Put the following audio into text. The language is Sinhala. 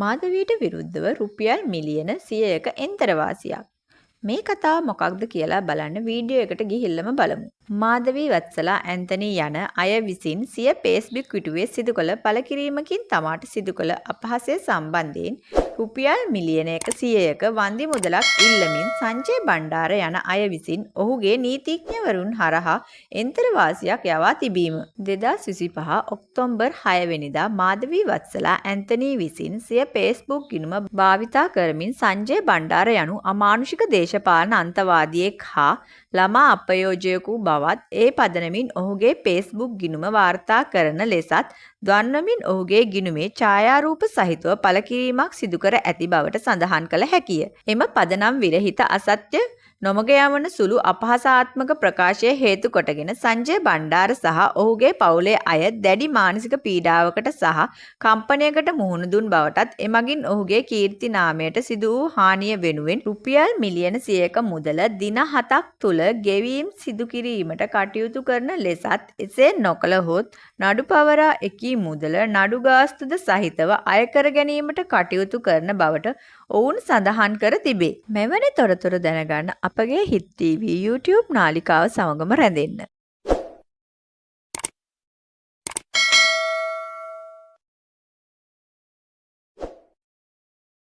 මාධවීට විරුද්ධව රුපියල් මිලියන 100ක එන්තරවාසියක්. මේ කතාව මොකක්ද කියලා බලන්න වීඩියෝ එකට ගිහිල්ලම බලමු. මාධවී වත්සලා ඇන්තනී යන අය විසින් සිය Facebook පිටුවේ සිදු කළ පළකිරීමකින් තමාට සිදු කළ අපහාසය සම්බන්ධයෙන් රුපියල් මිලියන 100ක වන්දි මුදලක් ඉල්ලමින් සංජය බණ්ඩාර යන අය විසින් ඔහුගේ නීතිඥවරුන් හරහා එන්තරවාසියක් යවා තිබීම. 2025 ඔක්තෝබර් 6 වෙනිදා මාධවී වත්සලා ඇන්තනී විසින් සිය Facebook ගිණුම භාවිතා කරමින් සංජය බණ්ඩාර යනු අමානුෂික දේශපාලන අන්තවාදියෙක් හා ළමා අපයෝජකයෙකු බවත් ඒ පදනමින් ඔහුගේ Facebook ගිණුම වාර්තා කරන ලෙසත් දන්වමින් ඔහුගේ ගිණුමේ ඡායාරූප සහිතව පළකිරීමක් සිදු කර ඇති බවට සඳහන් කළ හැකිය. එම පදනම් විරහිත අසත්‍ය නොමග යවන සුළු අපහාසාත්මක ප්‍රකාශය හේතු කොටගෙන සංජය බණ්ඩාර සහ ඔහුගේ පවුලේ අය දැඩි මානසික පීඩාවකට සහ කම්පනයකට මුහුණ දුන් බවටත් එමගින් ඔහුගේ කීර්ති නාමයට සිදු වූ හානිය වෙනුවෙන් රුපියල් මිලියන 100ක මුදල දින 7ක් තුළ ගෙවීම් සිදු කිරීමට කටයුතු කරන ලෙසත් එසේ නොකළහොත් නඩු පවරා එකී මුදල නඩු ගාස්තුද සහිතව අය කර ගැනීමට කටයුතු කරන බවට ඔවුන් සඳහන් කර තිබේ. මෙවැනි තොරතුරු දැනගන්න අපගේ හිත් TV YouTube නාලිකාව සමගම රැඳෙන්න.